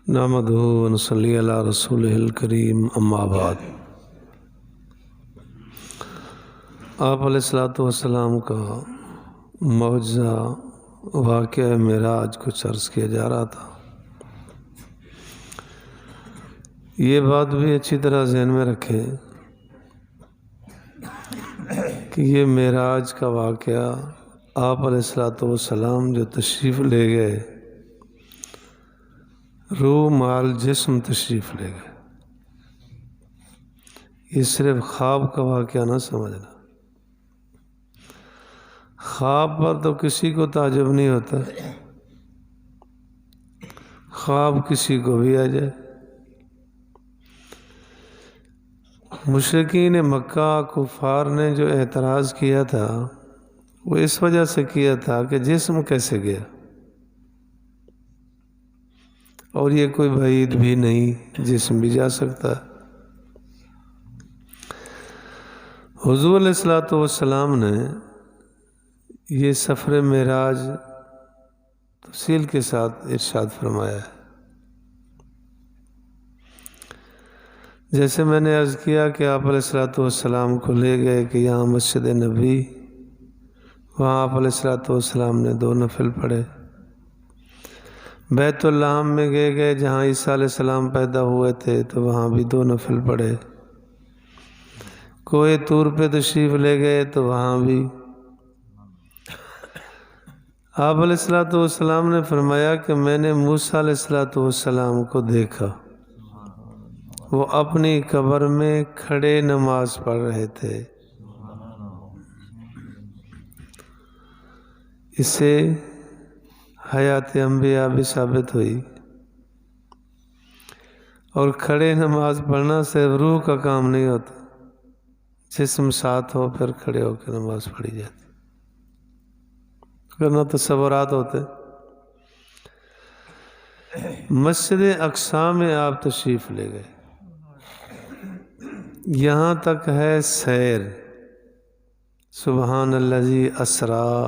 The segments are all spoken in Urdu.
نحمدہ ونصلی علی رسولہ الکریم اما بعد۔ آپ علیہ الصلوۃ والسلام کا معجزہ واقعہ معراج کچھ عرض کیا جا رہا تھا۔ یہ بات بھی اچھی طرح ذہن میں رکھیں کہ یہ معراج کا واقعہ آپ علیہ الصلوۃ والسلام جو تشریف لے گئے، روح مال جسم تشریف لے گئے، یہ صرف خواب کا واقعہ نہ سمجھنا۔ خواب پر تو کسی کو تعجب نہیں ہوتا، خواب کسی کو بھی آ جائے۔ مشرکین مکہ کفار نے جو اعتراض کیا تھا وہ اس وجہ سے کیا تھا کہ جسم کیسے گیا، اور یہ کوئی بعید بھی نہیں، جسم بھی جا سکتا ہے۔ حضور علیہ الصلوۃ والسلام نے یہ سفر معراج تفصیل کے ساتھ ارشاد فرمایا ہے۔ جیسے میں نے عرض کیا کہ آپ علیہ الصلوۃ والسلام کو لے گئے کہ یہاں مسجد نبی، وہاں آپ علیہ الصلوۃ والسلام نے 2 نفل پڑھے۔ بیت اللہ میں گئے جہاں عیسیٰ علیہ السلام پیدا ہوئے تھے تو وہاں بھی 2 نفل پڑھے۔ کوہ طور پہ تشریف لے گئے تو وہاں بھی آپ علیہ الصلوۃ والسلام نے فرمایا کہ میں نے موسیٰ علیہ الصلوۃ والسلام کو دیکھا، وہ اپنی قبر میں کھڑے نماز پڑھ رہے تھے۔ اس سے حیات انبیاء بھی ثابت ہوئی، اور کھڑے نماز پڑھنا صرف روح کا کام نہیں ہوتا، جسم ساتھ ہو پھر کھڑے ہو کے نماز پڑھی جاتی، ورنہ تصورات ہوتے۔ مسجد اقصی میں آپ تشریف لے گئے، یہاں تک ہے سیر، سبحان الذی اسریٰ،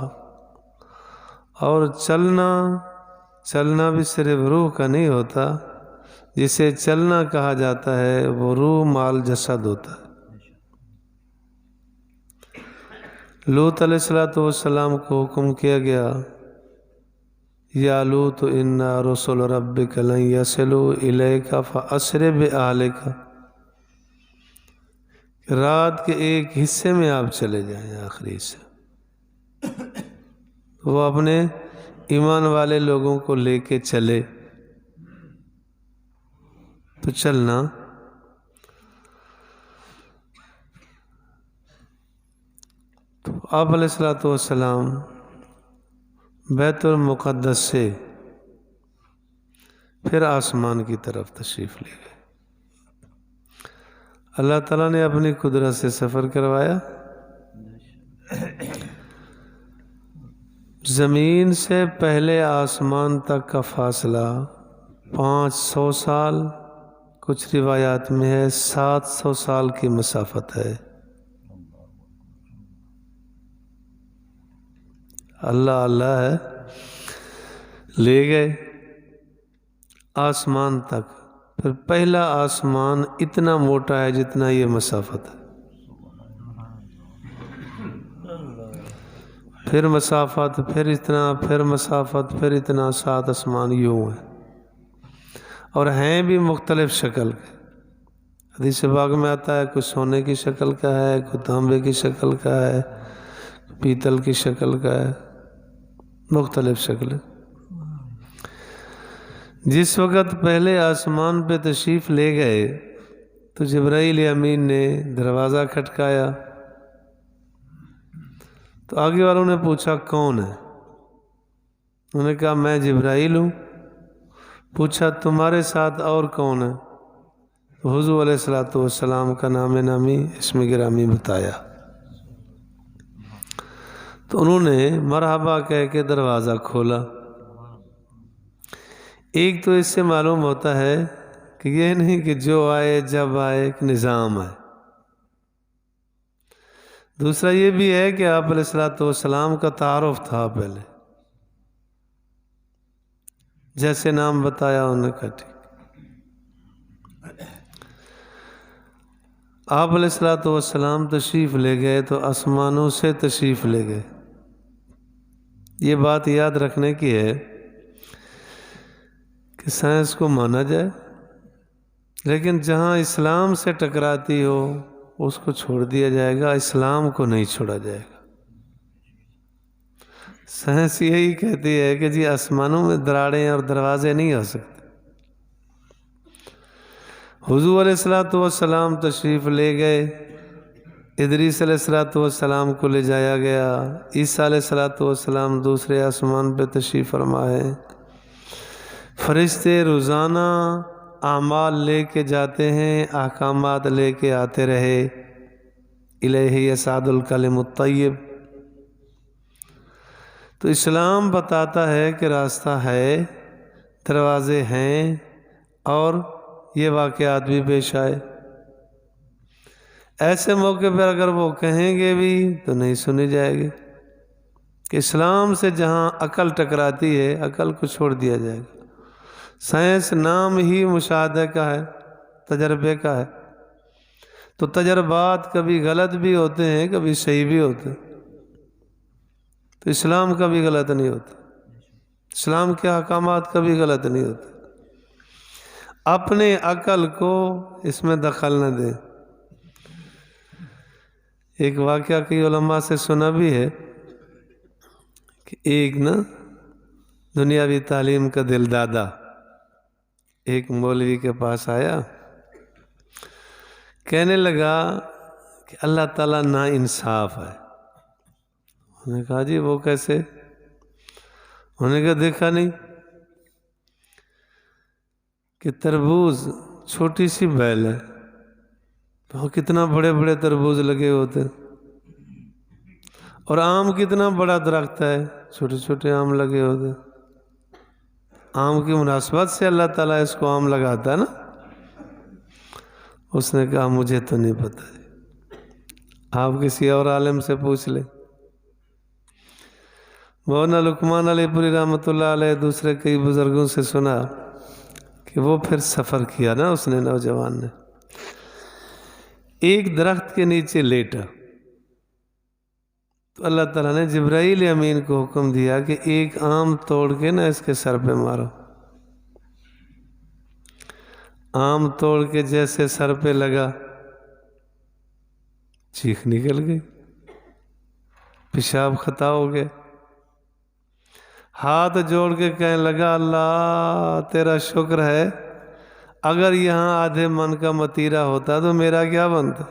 اور چلنا بھی صرف روح کا نہیں ہوتا، جسے چلنا کہا جاتا ہے وہ روح مال جسد ہوتا ہے۔ لوط علیہ الصلوۃ والسلام کو حکم کیا گیا، یا لوط انا رسل ربک لن یصلوا الیک فاسر باہلک، رات کے ایک حصے میں آپ چلے جائیں، آخری حصے۔ وہ اپنے ایمان والے لوگوں کو لے کے چلے تو چلنا۔ تو آپ علیہ الصلوۃ والسلام بیت المقدس سے پھر آسمان کی طرف تشریف لے گئے۔ اللہ تعالیٰ نے اپنی قدرت سے سفر کروایا۔ زمین سے پہلے آسمان تک کا فاصلہ 500 سال، کچھ روایات میں ہے 700 سال کی مسافت ہے۔ اللہ ہے، لے گئے آسمان تک، پھر پہلا آسمان اتنا موٹا ہے جتنا یہ مسافت ہے، پھر مسافت، پھر اتنا، پھر مسافت، پھر اتنا، 7 آسمان یوں ہیں، اور ہیں بھی مختلف شکل کے۔ حدیث پاک میں آتا ہے کوئی سونے کی شکل کا ہے، کوئی تانبے کی شکل کا ہے، پیتل کی شکل کا ہے، مختلف شکلیں۔ جس وقت پہلے آسمان پہ تشریف لے گئے تو جبرائیل امین نے دروازہ کھٹکایا، تو آگے والوں نے پوچھا کون ہے؟ انہوں نے کہا میں جبرائیل ہوں۔ پوچھا تمہارے ساتھ اور کون ہے؟ تو حضور علیہ الصلوۃ والسلام کا نام نامی، اسم گرامی بتایا۔ تو انہوں نے مرحبا کہہ کے دروازہ کھولا۔ ایک تو اس سے معلوم ہوتا ہے کہ یہ نہیں کہ جو آئے جب آئے، ایک نظام ہے۔ دوسرا یہ بھی ہے کہ آپ علیہ الصلوۃ والسلام کا تعارف تھا پہلے، جیسے نام بتایا انہوں نے کہا ٹھیک۔ آپ علیہ الصلوۃ والسلام تشریف لے گئے تو آسمانوں سے تشریف لے گئے۔ یہ بات یاد رکھنے کی ہے کہ سائنس کو مانا جائے، لیکن جہاں اسلام سے ٹکراتی ہو اس کو چھوڑ دیا جائے گا، اسلام کو نہیں چھوڑا جائے گا۔ سائنس یہی کہتی ہے کہ جی آسمانوں میں دراڑیں اور دروازے نہیں ہو سکتے۔ حضور علیہ الصلوۃ والسلام تشریف لے گئے، ادریس علیہ الصلوۃ والسلام کو لے جایا گیا، عیسیٰ علیہ الصلوۃ والسلام دوسرے آسمان پہ تشریف فرما ہے۔ فرشتے روزانہ اعمال لے کے جاتے ہیں، احکامات لے کے آتے رہے۔ الیہ یصعد الکلم الطیب۔ تو اسلام بتاتا ہے کہ راستہ ہے، دروازے ہیں، اور یہ واقعات بھی پیش آئے۔ ایسے موقع پر اگر وہ کہیں گے بھی تو نہیں سنی جائے گی کہ اسلام سے جہاں عقل ٹکراتی ہے، عقل کو چھوڑ دیا جائے گا۔ سائنس نام ہی مشاہدے کا ہے، تجربے کا ہے، تو تجربات کبھی غلط بھی ہوتے ہیں، کبھی صحیح بھی ہوتے ہیں۔ تو اسلام کبھی غلط نہیں ہوتا، اسلام کے احکامات کبھی غلط نہیں ہوتے۔ اپنے عقل کو اس میں دخل نہ دیں۔ ایک واقعہ کئی علماء سے سنا بھی ہے کہ ایک دنیاوی تعلیم کا دل دادا ایک مولوی کے پاس آیا، کہنے لگا کہ اللہ تعالیٰ نا انصاف ہے۔ انہوں نے کہا جی وہ کیسے؟ انہوں نے کہا دیکھا نہیں کہ تربوز چھوٹی سی بیل ہے، تو کتنا بڑے بڑے تربوز لگے ہوتے، اور آم کتنا بڑا درخت ہے، چھوٹے چھوٹے آم لگے ہوتے۔ آم کی مناسبت سے اللہ تعالیٰ اس کو آم لگاتا ہے نا۔ اس نے کہا مجھے تو نہیں پتہ، آپ کسی اور عالم سے پوچھ لیں۔ مولانا لقمان علی پوری رحمۃ اللہ علیہ دوسرے کئی بزرگوں سے سنا کہ وہ پھر سفر کیا نا، اس نے نوجوان نے ایک درخت کے نیچے لیٹا، تو اللہ تعالیٰ نے جبرائیل امین کو حکم دیا کہ ایک آم توڑ کے اس کے سر پہ مارو۔ آم توڑ کے جیسے سر پہ لگا، چیخ نکل گئی، پیشاب خطا ہو گیا، ہاتھ جوڑ کے کہنے لگا اللہ تیرا شکر ہے، اگر یہاں آدھے من کا متیرا ہوتا تو میرا کیا بنتا؟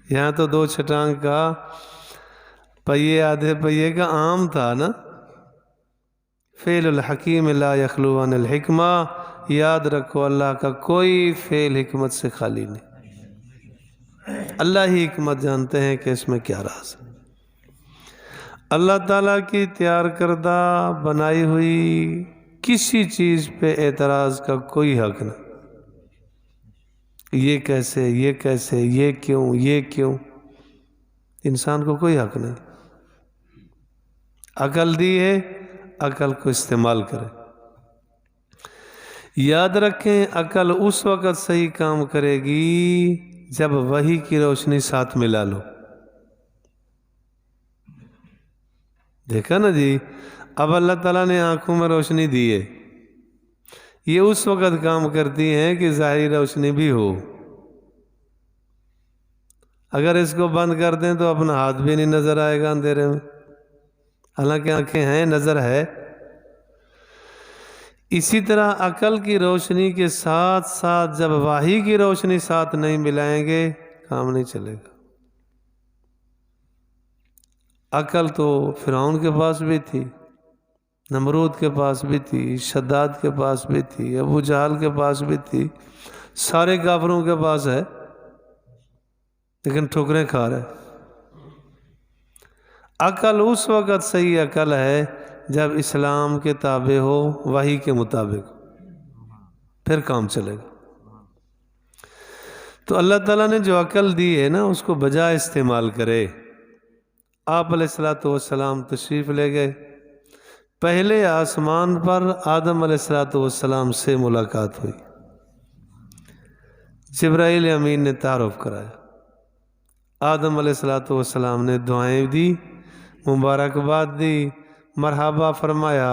یہاں تو 2 چھٹانگ کا پہیے آدھے پہیے کا آم تھا نا۔ فعل الحکیم لا یخلو عن الحکمہ، یاد رکھو اللہ کا کوئی فعل حکمت سے خالی نہیں، اللہ ہی حکمت جانتے ہیں کہ اس میں کیا راز ہے۔ اللہ تعالیٰ کی تیار کردہ بنائی ہوئی کسی چیز پہ اعتراض کا کوئی حق نہیں۔ یہ کیسے، یہ کیسے، یہ کیوں، یہ کیوں، انسان کو کوئی حق نہیں۔ عقل دی ہے، عقل کو استعمال کرے۔ یاد رکھیں عقل اس وقت صحیح کام کرے گی جب وحی کی روشنی ساتھ ملا لو۔ دیکھا نا جی، اب اللہ تعالیٰ نے آنکھوں میں روشنی دی ہے، یہ اس وقت کام کرتی ہیں کہ ظاہری روشنی بھی ہو۔ اگر اس کو بند کر دیں تو اپنا ہاتھ بھی نہیں نظر آئے گا اندھیرے میں، حالانکہ آنکھیں ہیں، نظر ہے۔ اسی طرح عقل کی روشنی کے ساتھ ساتھ جب وحی کی روشنی ساتھ نہیں ملائیں گے کام نہیں چلے گا۔ عقل تو فرعون کے پاس بھی تھی، نمرود کے پاس بھی تھی، شداد کے پاس بھی تھی، ابو جہل کے پاس بھی تھی، سارے کافروں کے پاس ہے، لیکن ٹھوکریں کھا رہے۔ عقل اس وقت صحیح عقل ہے جب اسلام کے تابع ہو، وحی کے مطابق، پھر کام چلے گا۔ تو اللہ تعالیٰ نے جو عقل دی ہے نا اس کو بجائے استعمال کرے۔ آپ علیہ الصلوۃ والسلام تشریف لے گئے، پہلے آسمان پر آدم علیہ الصلوۃ والسلام سے ملاقات ہوئی، جبرائیل امین نے تعارف کرایا، آدم علیہ الصلوۃ والسلام نے دعائیں دی، مبارکباد دی، مرحبا فرمایا۔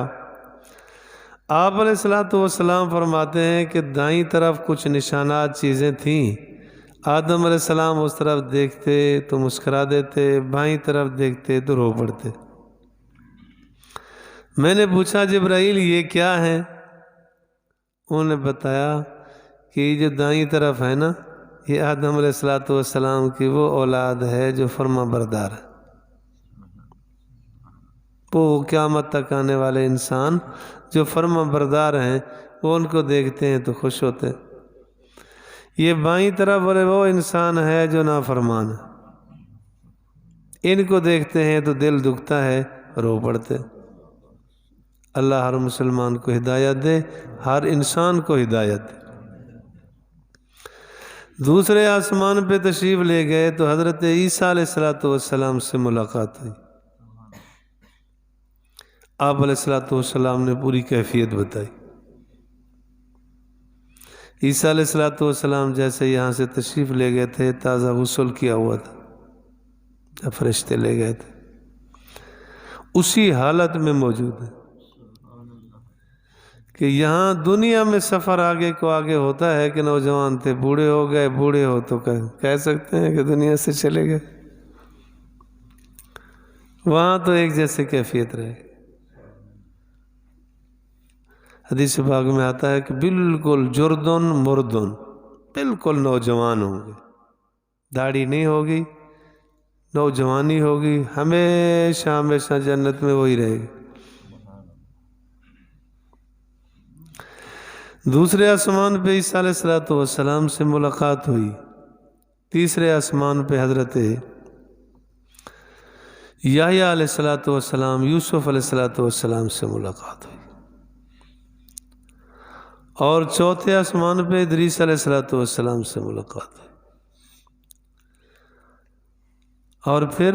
آپ علیہ الصلوۃ والسلام فرماتے ہیں کہ دائیں طرف کچھ نشانات چیزیں تھیں، آدم علیہ السلام اس طرف دیکھتے تو مسکرا دیتے، بائیں طرف دیکھتے تو رو پڑتے۔ میں نے پوچھا جبرائیل یہ کیا ہے؟ انہوں نے بتایا کہ یہ جو دائیں طرف ہے نا، یہ آدم علیہ الصلوۃ والسلام کی وہ اولاد ہے جو فرما بردار ہے، وہ قیامت تک آنے والے انسان جو فرما بردار ہیں وہ ان کو دیکھتے ہیں تو خوش ہوتے ہیں۔ یہ بائیں طرف والے وہ انسان ہے جو نافرمان ہے، ان کو دیکھتے ہیں تو دل دکھتا ہے، رو پڑتے۔ اللہ ہر مسلمان کو ہدایت دے، ہر انسان کو ہدایت دے۔ دوسرے آسمان پہ تشریف لے گئے تو حضرت عیسیٰ علیہ الصلوۃ والسلام سے ملاقات ہوئی۔ آپ علیہ الصلوۃ والسلام نے پوری کیفیت بتائی۔ عیسیٰ علیہ الصلوۃ والسلام جیسے یہاں سے تشریف لے گئے تھے، تازہ غسل کیا ہوا تھا جب فرشتے لے گئے تھے، اسی حالت میں موجود ہے کہ یہاں دنیا میں سفر آگے کو آگے ہوتا ہے کہ نوجوان تھے، بوڑھے ہو گئے، بوڑھے ہو تو کہہ سکتے ہیں کہ دنیا سے چلے گئے، وہاں تو ایک جیسے کیفیت رہے۔ حدیث پاک میں آتا ہے کہ بالکل جردن مردن، بالکل نوجوان ہوں گے، داڑھی نہیں ہوگی، نوجوانی ہوگی، ہمیشہ ہمیشہ جنت میں وہی رہے گی۔ دوسرے آسمان پہ عیسیٰ علیہ الصلوۃ والسلام سے ملاقات ہوئی۔ تیسرے آسمان پہ حضرت یحییٰ علیہ الصلوۃ والسلام، یوسف علیہ الصلوۃ والسلام سے ملاقات ہوئی۔ اور چوتھے آسمان پہ ادریس علیہ الصلوۃ والسلام سے ملاقات ہوئی۔ اور پھر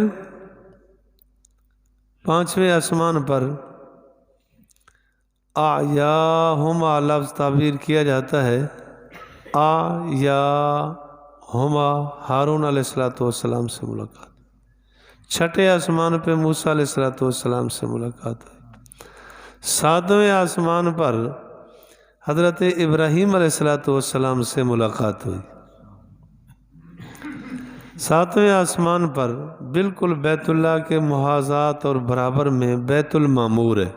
پانچویں آسمان پر آیاہما لفظ تعبیر کیا جاتا ہے، آیاہما، ہارون علیہ الصلوۃ والسلام سے ملاقات۔ چھٹے آسمان پہ موسیٰ علیہ الصلوۃ والسلام سے ملاقات ہوئی۔ ساتویں آسمان پر حضرت ابراہیم علیہ الصلوۃ والسلام سے ملاقات ہوئی۔ ساتویں آسمان پر بالکل بیت اللہ کے محاذات اور برابر میں بیت المعمور ہے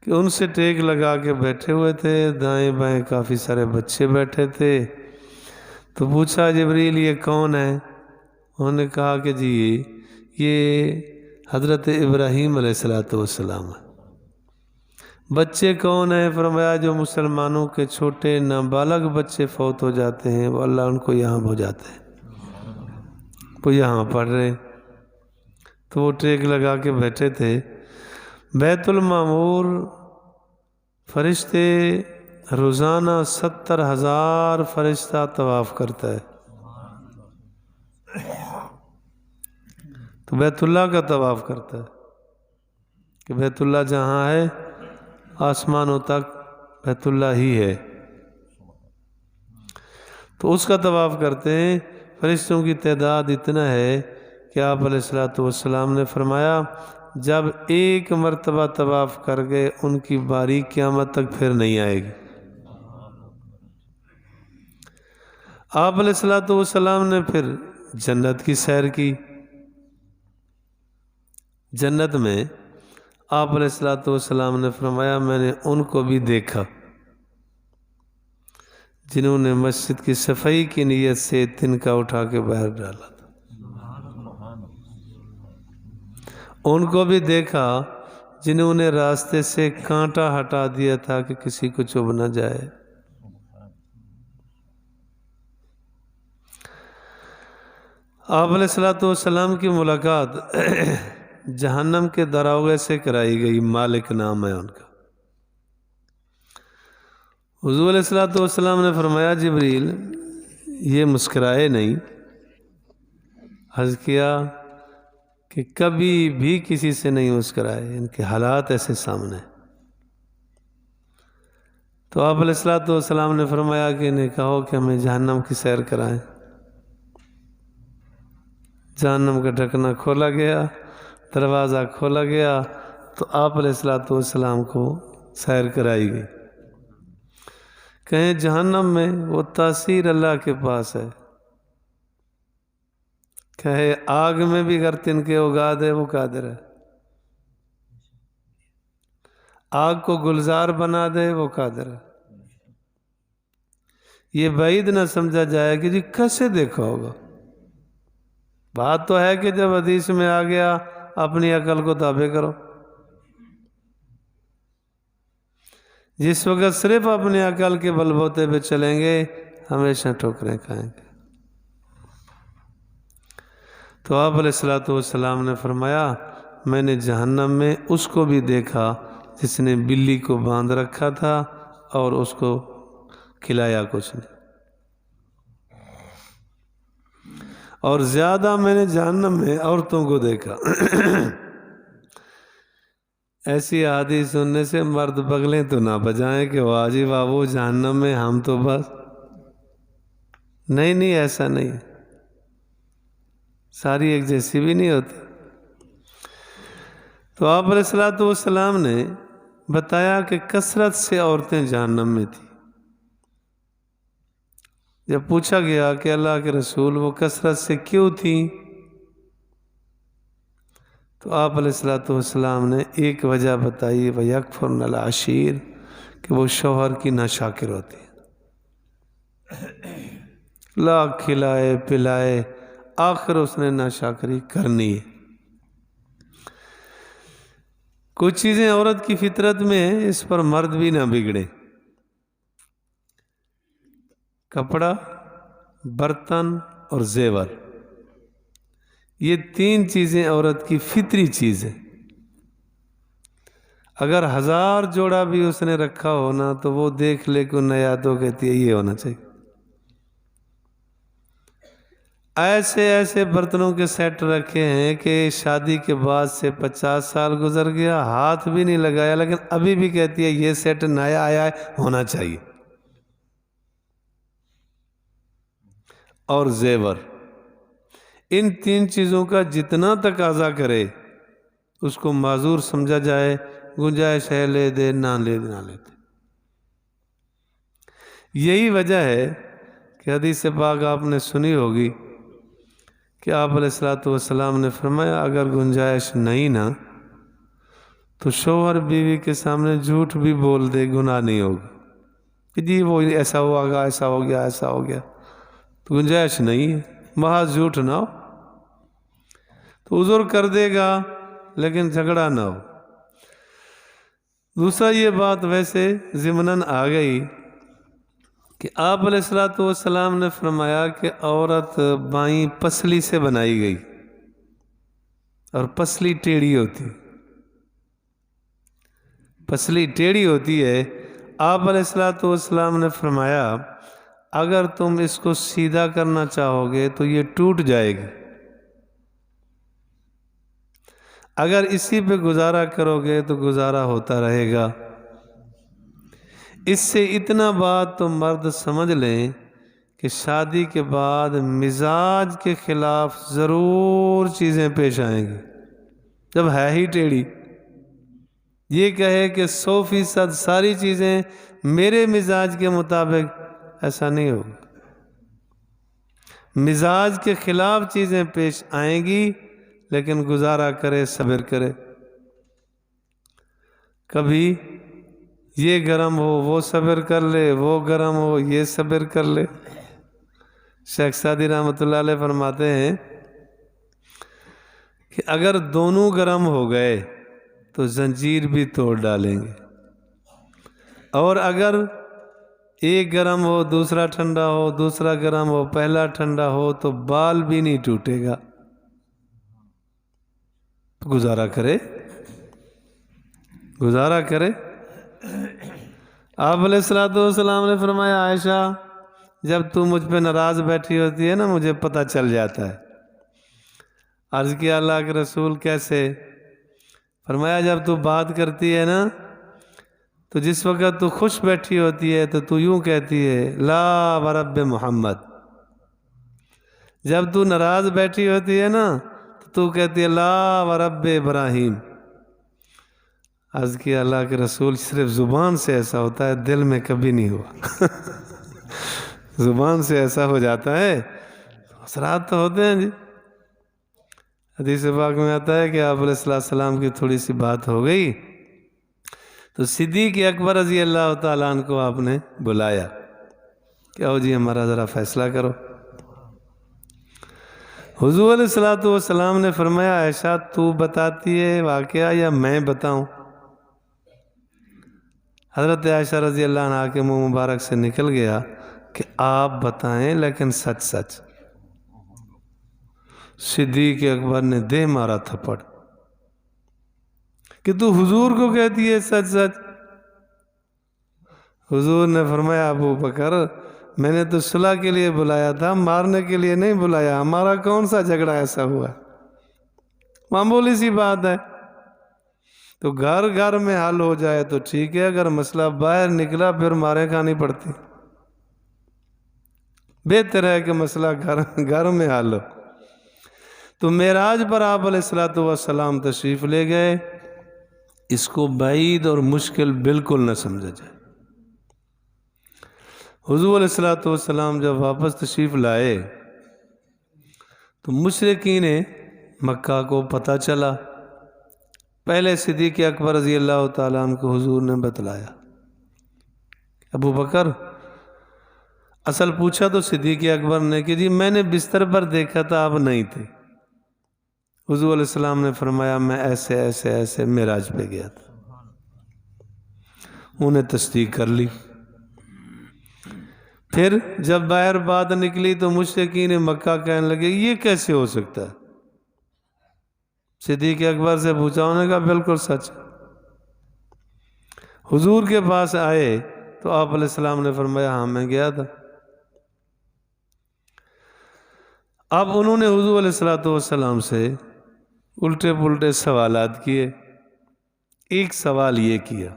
کہ ان سے ٹیک لگا کے بیٹھے ہوئے تھے، دائیں بائیں کافی سارے بچے بیٹھے تھے۔ تو پوچھا جبریل یہ کون ہے؟ انہوں نے کہا کہ جی یہ حضرت ابراہیم علیہ الصلوۃ والسلام ہے۔ بچے کون ہیں؟ فرمایا جو مسلمانوں کے چھوٹے نابالغ بچے فوت ہو جاتے ہیں وہ اللہ ان کو یہاں بھجاتے ہیں، وہ یہاں پڑھ رہے ہیں۔ تو وہ ٹیک لگا کے بیٹھے تھے۔ بیت المعمور فرشتے روزانہ 70,000 فرشتہ طواف کرتا ہے۔ تو بیت اللہ کا طواف کرتا ہے کہ بیت اللہ جہاں ہے آسمانوں تک بیت اللہ ہی ہے، تو اس کا طواف کرتے ہیں۔ فرشتوں کی تعداد اتنا ہے کہ آپ علیہ الصلوۃ والسلام نے فرمایا جب ایک مرتبہ طواف کر گئے ان کی باری قیامت تک پھر نہیں آئے گی۔ آپ علیہ الصلوۃ والسلام نے پھر جنت کی سیر کی۔ جنت میں آپ علیہ الصلوۃ والسلام نے فرمایا میں نے ان کو بھی دیکھا جنہوں نے مسجد کی صفائی کی نیت سے تنکا اٹھا کے باہر ڈالا تھا، ان کو بھی دیکھا جنہوں نے راستے سے کانٹا ہٹا دیا تھا کہ کسی کو چبھ نہ جائے۔ آپ علیہ الصلوۃ والسلام کی ملاقات جہنم کے دروازے سے کرائی گئی، مالک نام ہے ان کا۔ حضور علیہ الصلوۃ والسلام نے فرمایا جبریل یہ مسکرائے نہیں۔ عرض کیا کہ کبھی بھی کسی سے نہیں مسکرائے، ان کے حالات ایسے سامنے۔ تو آپ علیہ الصلوۃ والسلام نے فرمایا کہ انہیں کہو کہ ہمیں جہنم کی سیر کرائیں۔ جہنم کا ڈھکنا کھولا گیا، دروازہ کھولا گیا، تو آپ علیہ الصلوۃ والسلام کو سیر کرائی گئی۔ کہیں جہنم میں وہ تاثیر اللہ کے پاس ہے، کہے آگ میں بھی اگر تن کے اگا دے وہ قادر ہے، آگ کو گلزار بنا دے وہ قادر ہے۔ یہ بعید نہ سمجھا جائے کہ جی کیسے دیکھا ہوگا۔ بات تو ہے کہ جب حدیث میں آ گیا اپنی عقل کو تابع کرو۔ جس وقت صرف اپنی عقل کے بل بوتے پہ چلیں گے ہمیشہ ٹھوکریں کھائیں گے۔ تو آپ علیہ الصلوۃ والسلام نے فرمایا میں نے جہنم میں اس کو بھی دیکھا جس نے بلی کو باندھ رکھا تھا اور اس کو کھلایا کچھ نہیں، اور زیادہ میں نے جہنم میں عورتوں کو دیکھا۔ ایسی احادیث سننے سے مرد بغلیں تو نہ بجائیں کہ واہ جی واہ وہ جہنم میں ہم تو بس۔ نہیں ایسا نہیں، ساری ایک جیسی بھی نہیں ہوتی۔ تو آپ علیہ الصلوۃ والسلام نے بتایا کہ کثرت سے عورتیں جہنم میں تھیں۔ جب پوچھا گیا کہ اللہ کے رسول وہ کثرت سے کیوں تھیں، تو آپ علیہ الصلوۃ والسلام نے ایک وجہ بتائی، وَيَكْفُرْنَ الْعَشِيرَ، کہ وہ شوہر کی ناشکر ہوتی ہے، لاکھ کھلائے پلائے آخر اس نے ناشکری کرنی ہے۔ کچھ چیزیں عورت کی فطرت میں ہیں، اس پر مرد بھی نہ بگڑے۔ کپڑا، برتن اور زیور، یہ تین چیزیں عورت کی فطری چیز ہیں۔ اگر 1000 جوڑا بھی اس نے رکھا ہونا تو وہ دیکھ لے کو نیا تو کہتی ہے یہ ہونا چاہیے۔ ایسے برتنوں کے سیٹ رکھے ہیں کہ شادی کے بعد سے 50 سال گزر گیا، ہاتھ بھی نہیں لگایا، لیکن ابھی بھی کہتی ہے یہ سیٹ نیا آیا ہے، ہونا چاہیے۔ اور زیور، ان تین چیزوں کا جتنا تقاضا کرے اس کو معذور سمجھا جائے، گنجائش ہے لے دے، نہ لے دے نہ لیتے۔ یہی وجہ ہے کہ حدیث پاک آپ نے سنی ہوگی کہ آپ علیہ الصلوۃ والسلام نے فرمایا اگر گنجائش نہیں نا تو شوہر بیوی کے سامنے جھوٹ بھی بول دے، گناہ نہیں ہوگا کہ جی وہ ایسا ہوا گا، ایسا ہو گیا، ایسا ہو گیا، تو گنجائش نہیں ہے، محض جھوٹ نہ ہو تو عذر کر دے گا لیکن جھگڑا نہ ہو۔ دوسرا یہ بات ویسے ضمناً آ گئی کہ آپ علیہ الصلوۃ والسلام نے فرمایا کہ عورت بائیں پسلی سے بنائی گئی، اور پسلی ٹیڑھی ہوتی، پسلی ٹیڑھی ہوتی ہے۔ آپ علیہ الصلوۃ والسلام نے فرمایا اگر تم اس کو سیدھا کرنا چاہو گے تو یہ ٹوٹ جائے گی، اگر اسی پہ گزارا کرو گے تو گزارا ہوتا رہے گا۔ اس سے اتنا بات تو مرد سمجھ لیں کہ شادی کے بعد مزاج کے خلاف ضرور چیزیں پیش آئیں گی۔ جب ہے ہی ٹیڑھی، یہ کہے کہ 100% ساری چیزیں میرے مزاج کے مطابق، ایسا نہیں ہوگا۔ مزاج کے خلاف چیزیں پیش آئیں گی، لیکن گزارا کرے، صبر کرے۔ کبھی یہ گرم ہو وہ صبر کر لے، وہ گرم ہو یہ صبر کر لے۔ شیخ سعدی رحمۃ اللہ علیہ فرماتے ہیں کہ اگر دونوں گرم ہو گئے تو زنجیر بھی توڑ ڈالیں گے، اور اگر ایک گرم ہو دوسرا ٹھنڈا ہو، دوسرا گرم ہو پہلا ٹھنڈا ہو، تو بال بھی نہیں ٹوٹے گا۔ گزارا کرے، گزارا کرے۔ آپ علیہ الصلوۃ والسلام نے فرمایا عائشہ جب تو مجھ پہ ناراض بیٹھی ہوتی ہے نا مجھے پتہ چل جاتا ہے۔ عرض کیا اللہ کے رسول کیسے؟ فرمایا جب تو بات کرتی ہے نا تو جس وقت تو خوش بیٹھی ہوتی ہے تو یوں کہتی ہے لا ورب محمد. جب تو ناراض بیٹھی ہوتی ہے نا تو کہتی ہے لا ورب ابراہیم. عرض کیا اللہ کے رسول صرف زبان سے ایسا ہوتا ہے، دل میں کبھی نہیں ہوا. زبان سے ایسا ہو جاتا ہے، اثرات تو ہوتے ہیں جی. حدیث پاک میں آتا ہے کہ آپ علیہ السلام کی تھوڑی سی بات ہو گئی تو صدیق اکبر رضی اللہ تعالیٰ عنہ کو آپ نے بلایا کہ آؤ جی ہمارا ذرا فیصلہ کرو. حضور علیہ السلام نے فرمایا عائشہ تو بتاتی ہے واقعہ یا میں بتاؤں؟ حضرت عائشہ رضی اللہ عنہ کے منہ مبارک سے نکل گیا کہ آپ بتائیں لیکن سچ سچ. صدیق اکبر نے دے مارا تھپڑ کہ تو حضور کو کہتی ہے سچ سچ. حضور نے فرمایا ابو بکر میں نے تو صلح کے لیے بلایا تھا، مارنے کے لیے نہیں بلایا. ہمارا کون سا جھگڑا ایسا ہوا؟ معمولی سی بات ہے. تو گھر گھر میں حل ہو جائے تو ٹھیک ہے، اگر مسئلہ باہر نکلا پھر مارے کھانی پڑتی. بہتر ہے کہ مسئلہ گھر میں حل ہو. تو معراج پر آپ علیہ السلام تشریف لے گئے. اس کو بعید اور مشکل بالکل نہ سمجھا جائے. حضور علیہ السلام جب واپس تشریف لائے تو مشرکین مکہ کو پتہ چلا. پہلے صدیق اکبر رضی اللہ تعالیٰ عنہ کو حضور نے بتلایا. ابو بکر اصل پوچھا تو صدیق اکبر نے کہ جی میں نے بستر پر دیکھا تھا آپ نہیں تھے. حضور علیہ السلام نے فرمایا میں ایسے ایسے ایسے معراج پہ گیا تھا. انہیں تصدیق کر لی. پھر جب باہر بات نکلی تو مشرکین مکہ کہنے لگے یہ کیسے ہو سکتا ہے؟ صدیق اکبر سے پوچھا، انہوں نے کہا بالکل سچ. حضور کے پاس آئے تو آپ علیہ السلام نے فرمایا ہاں میں گیا تھا. اب انہوں نے حضور علیہ السلام سے الٹے پلٹے سوالات کیے. ایک سوال یہ کیا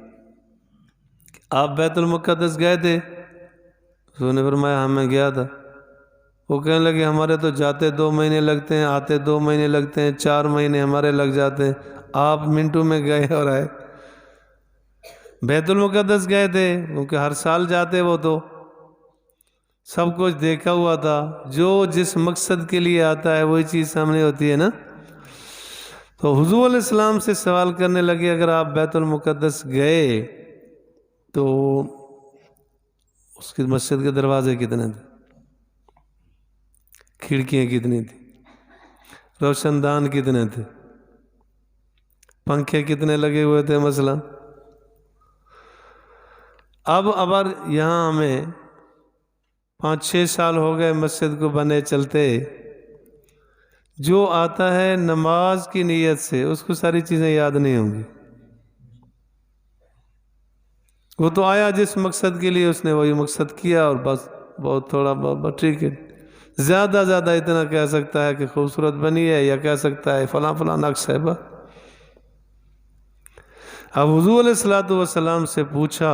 کہ آپ بیت المقدس گئے تھے؟ حضور نے فرمایا ہاں میں گیا تھا. وہ کہنے لگے ہمارے تو جاتے 2 مہینے لگتے ہیں، آتے 2 مہینے لگتے ہیں، 4 مہینے ہمارے لگ جاتے ہیں، آپ منٹوں میں گئے اور آئے. بیت المقدس گئے تھے کیونکہ ہر سال جاتے، وہ تو سب کچھ دیکھا ہوا تھا. جو جس مقصد کے لیے آتا ہے وہی چیز سامنے ہوتی ہے نا. تو حضور علیہ السلام سے سوال کرنے لگے اگر آپ بیت المقدس گئے تو اس کی مسجد کے دروازے کتنے تھے، کھڑکیاں کتنی تھیں، روشن دان کتنے تھے، پنکھے کتنے لگے ہوئے تھے مثلا. اب یہاں ہمیں 5-6 سال ہو گئے مسجد کو بنے چلتے. جو آتا ہے نماز کی نیت سے اس کو ساری چیزیں یاد نہیں ہوں گی. وہ تو آیا جس مقصد کے لیے اس نے وہی مقصد کیا اور بس بہت تھوڑا بہت ٹھیک ہے. زیادہ اتنا کہہ سکتا ہے کہ خوبصورت بنی ہے یا کہہ سکتا ہے فلاں فلاں نقش ہے بس. اب حضور علیہ السلام سے پوچھا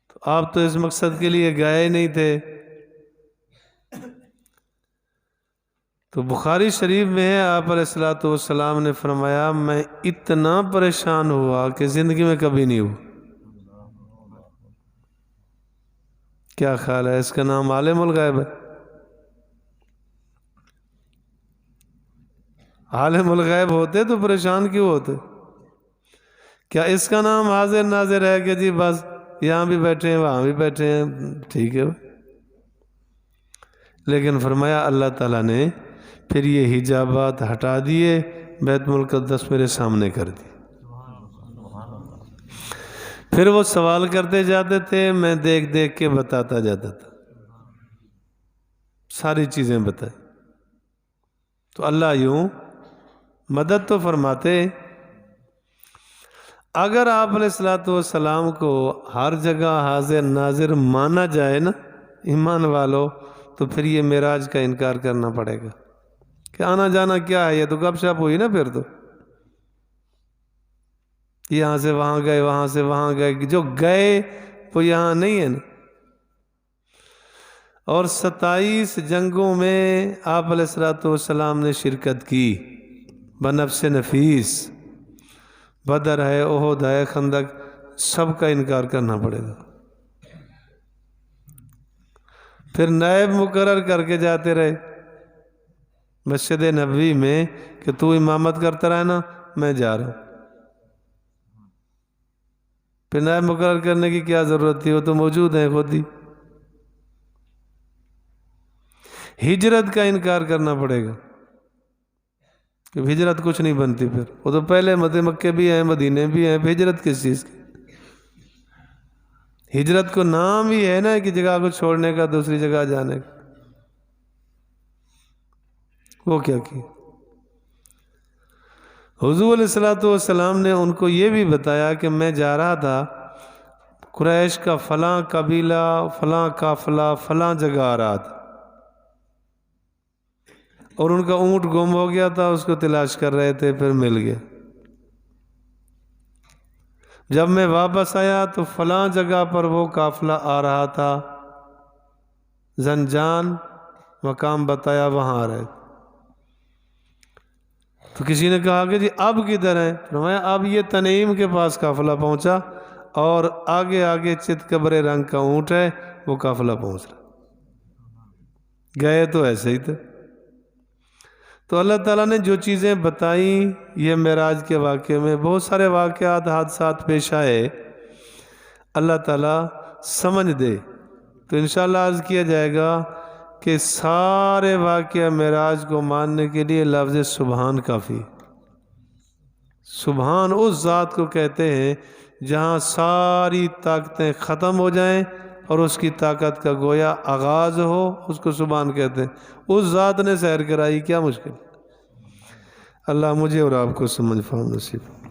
تو آپ تو اس مقصد کے لیے گئے نہیں تھے. تو بخاری شریف میں ہے آپ علیہ السلام نے فرمایا میں اتنا پریشان ہوا کہ زندگی میں کبھی نہیں ہوا. کیا خیال ہے اس کا نام عالم الغیب ہے؟ عالم الغیب ہوتے تو پریشان کیوں ہوتے؟ کیا اس کا نام حاضر ناظر ہے کہ جی بس یہاں بھی بیٹھے ہیں وہاں بھی بیٹھے ہیں ٹھیک ہے. لیکن فرمایا اللہ تعالیٰ نے پھر یہ حجابات ہٹا دیے، بیت المقدس میرے سامنے کر دی. پھر وہ سوال کرتے جاتے تھے، میں دیکھ دیکھ کے بتاتا جاتا تھا، ساری چیزیں بتائی. تو اللہ یوں مدد تو فرماتے. اگر آپ علیہ السلام کو ہر جگہ حاضر ناظر مانا جائے نا ایمان والو، تو پھر یہ معراج کا انکار کرنا پڑے گا کہ آنا جانا کیا ہے، یہ تو گپ شپ ہوئی نا. پھر تو یہاں سے وہاں گئے، وہاں سے وہاں گئے، جو گئے وہ یہاں نہیں ہے نا۔ اور 27 جنگوں میں آپ علیہ الصلوۃ والسلام نے شرکت کی بنفس نفیس۔ بدر ہے، احد ہے، خندق، سب کا انکار کرنا پڑے گا۔ پھر نائب مقرر کر کے جاتے رہے مسجد نبوی میں کہ تو امامت کرتا رہنا، میں جا رہا ہوں۔ پھر نائب مقرر کرنے کی کیا ضرورت تھی، وہ تو موجود ہیں خود ہی۔ ہجرت کا انکار کرنا پڑے گا کہ ہجرت کچھ نہیں بنتی، پھر وہ تو پہلے مکے بھی ہیں، مدینے بھی ہیں، ہجرت کس چیز کی؟ ہجرت کو نام ہی ہے نا کہ جگہ کو چھوڑنے کا، دوسری جگہ جانے کا۔ وہ کیا کی؟ حضور علیہ الصلوۃ والسلام نے ان کو یہ بھی بتایا کہ میں جا رہا تھا قریش کا فلاں قبیلہ، فلاں قافلہ فلاں جگہ آ رہا تھا، اور ان کا اونٹ گم ہو گیا تھا، اس کو تلاش کر رہے تھے، پھر مل گیا۔ جب میں واپس آیا تو فلاں جگہ پر وہ قافلہ آ رہا تھا، زنجان مقام بتایا، وہاں آ رہے تھے۔ تو کسی نے کہا کہ جی اب کدھر ہیں؟ فرمایا اب یہ تنعیم کے پاس قافلہ پہنچا، اور آگے آگے چت قبرے رنگ کا اونٹ ہے، وہ قافلہ پہنچ رہا۔ گئے تو ایسے ہی تھے۔ تو اللہ تعالیٰ نے جو چیزیں بتائیں، یہ معراج کے واقعے میں بہت سارے واقعات، حادثات پیش آئے، اللہ تعالیٰ سمجھ دے تو انشاءاللہ عرض کیا جائے گا کہ سارے واقعہ معراج کو ماننے کے لیے لفظ سبحان کافی۔ سبحان اس ذات کو کہتے ہیں جہاں ساری طاقتیں ختم ہو جائیں اور اس کی طاقت کا گویا آغاز ہو، اس کو سبحان کہتے ہیں۔ اس ذات نے سیر کرائی، کیا مشکل؟ اللہ مجھے اور آپ کو سمجھ فہم نصیب۔